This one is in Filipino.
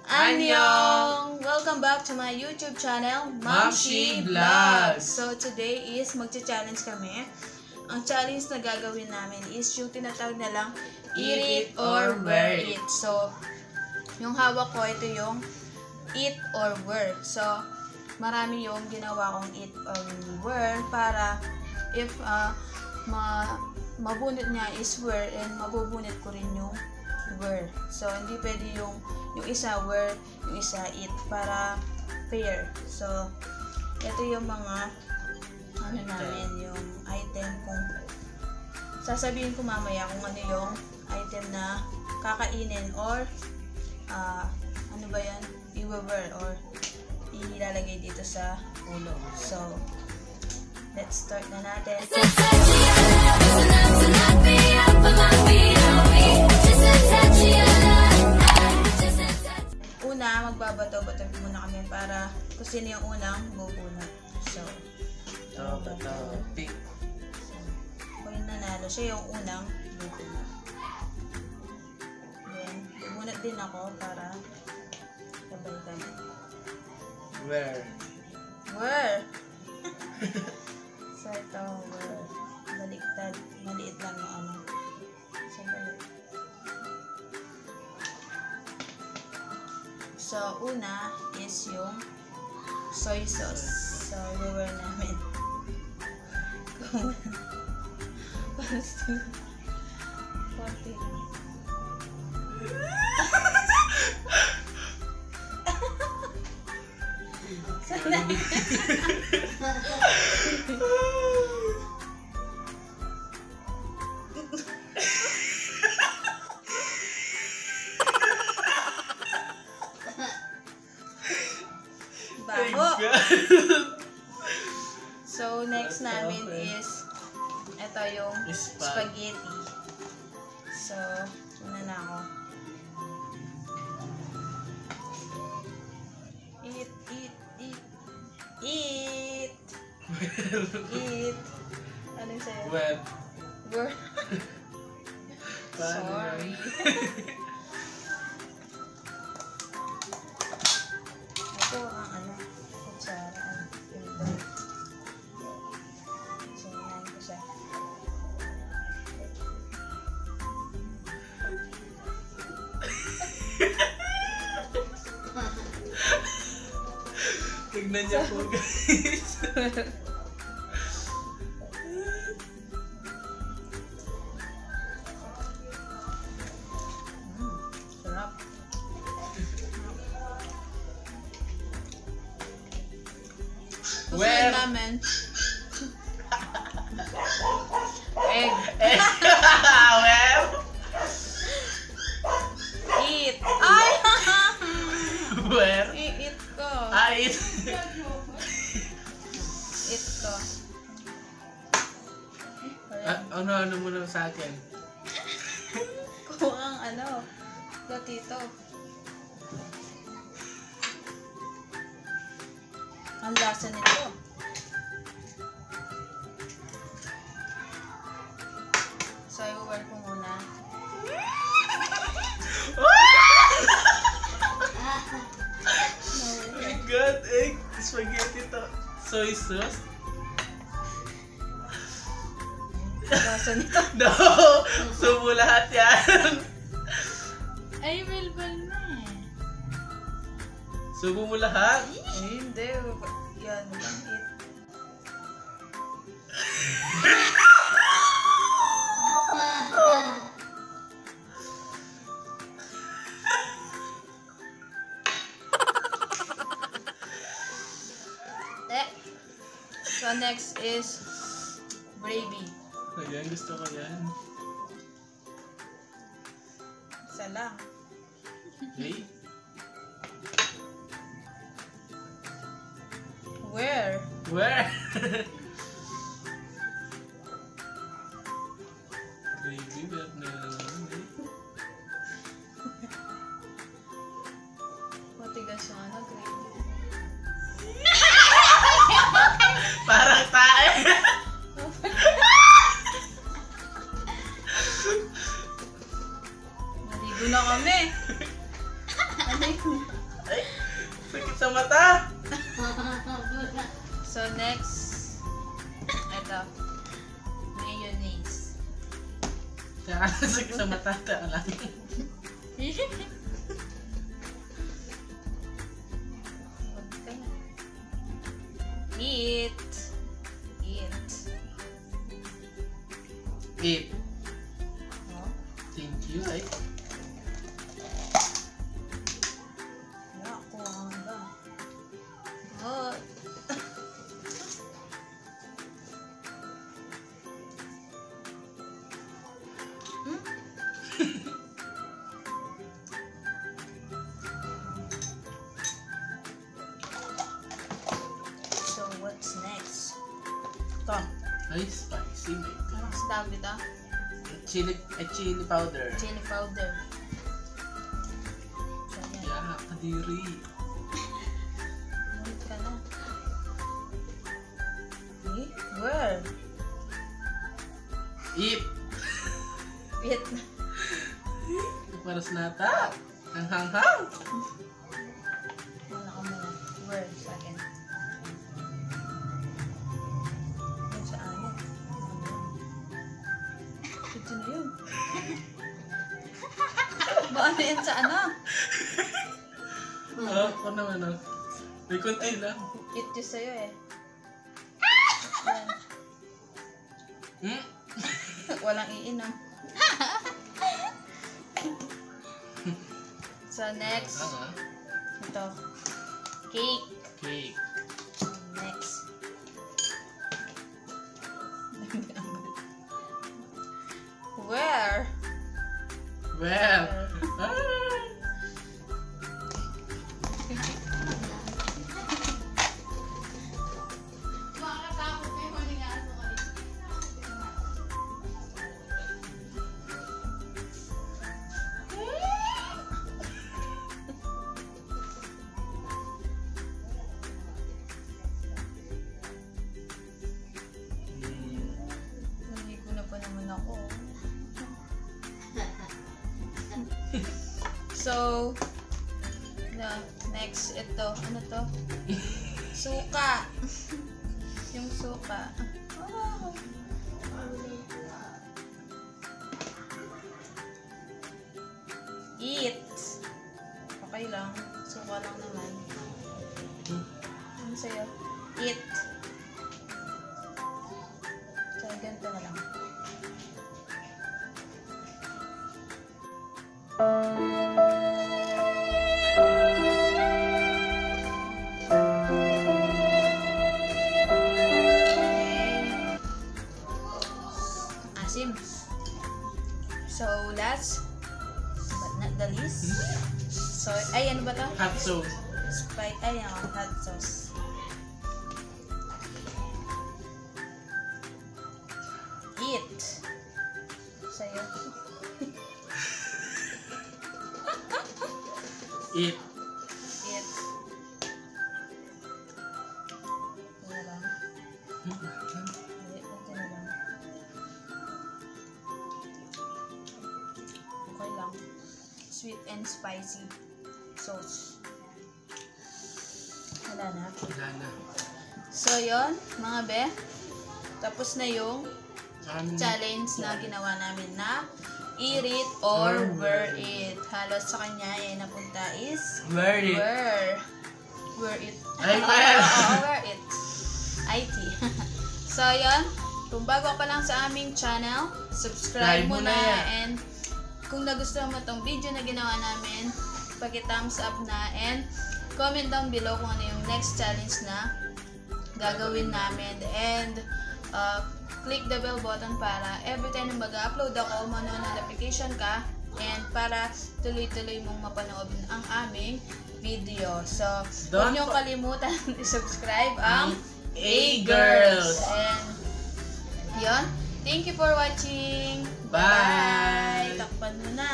Annyeong! Welcome back to my YouTube channel, Mamshi Vlogs. So today is magcha-challenge kami. Ang challenge na gagawin namin is yung tinatawag na lang eat it or wear it. So yung hawak ko, ito yung eat or wear. So marami yung ginawa kong eat or wear para if mabunot niya is wear and mabubunot ko rin yung wear. So hindi pwede yung isa wear, yung isa eat para fair. So ito yung mga ano namin, yung item kung sasabihin ko mamaya kung ano yung item na kakainin or ano ba yan, i-wear or ilalagay dito sa ulo. So let's start na natin. Una, magbabato-bato muna kami para kung sino yung unang bubunot. So pick. kung yung nanalo, siya yung unang bubunot. Then, bubunot din ako para sabay kami. Where? Where? So, ito, where? Baliktad. Maliit lang yung ano. So, balik. So, una is yung soy sauce. So, i-wear namin. Baho. So, next namin is ito yung spaghetti. So, una na ako. Eat, eat, eat. Eat. Eat. Anong sa'yo? Where? Where? Sorry. Ito ang ano, kutsara. Ito. So, yan ko siya. Tignan niya po, guys. Sarap. Where? Namin. Egg. Where? Eat. Ay! Where? I-eat ko. Eat. Eat ko. Ano muna sa akin? Kung ang ano, gatito. Ang lasa nito. So, i-wear ko muna. Oh my God, egg, spaghetti to. Soy sauce? Lasa nito. No! Subo lahat yan. Ay, bilbal na eh. Subo mo lahat? Eh, hindi. Yan, walang eat. So next is gravy. Ayan, gusto ko yan. Isa lang. Okay? Where? Where? Gravy, but no. Matigas yung ano, gravy. Parang tae. Naligo na kami. Ano yun? sa mata! So, next. Ito. Mayonnaise. Kaya sakit sa mata, kaya lang. Eat. Eat. Eat. Oh. Thank you, ay. Ako ang ba? Oh. So, what's next? Ito. Ay, spicy, my God. Ano kasi tawag dito? Chili powder. Chili powder. So, yan. Yeah, kadiri. Ulit ka na. Eh? Where? Eat. Eat. Para sa nata. Ang hanghang. Wala ka muna. Where? Sa akin. Yung sa akin. Ito na yun. Baka yan sa ano? Ako naman, oh. May konti lang. Eat yun sa'yo eh. Yan. Walang iinom. So next, ito. Cake. Cake. Next. Where? Well. Ah. Naligo na pa naman ako. So, next, ito. Ano to? Suka. Yung suka. Oh. Eat. Okay lang. Suka lang naman. Ano sa'yo? Eat. So, ganito na lang. Asim. So, last but not the least. So, ay, ano ba to? Hot sauce. Ay, hot sauce. Eat. Sa'yo. Eat. Eat. Wala lang. Ito na lang. Okay lang. Sweet and spicy sauce. Wala na. Wala na. So, yon mga be. Tapos na yung challenge na ginawa namin na eat it or wear it. Halos sa kanya ay napunta is Wear it. Wear it. Ay, wear. Oo, wear it. IT. So, yon. Kung bago ka pa lang sa aming channel, subscribe mo na. And kung nagustuhan mo tong video na ginawa namin, paki-thumbs up na and comment down below kung ano yung next challenge na gagawin namin. And click the bell button para every time na mag-upload ako, notification ka and para tuloy-tuloy mong mapanood ang aming video. So, huwag niyong kalimutan i-subscribe ang A-Girls. And, yun. Thank you for watching. Bye! Takpan mo na.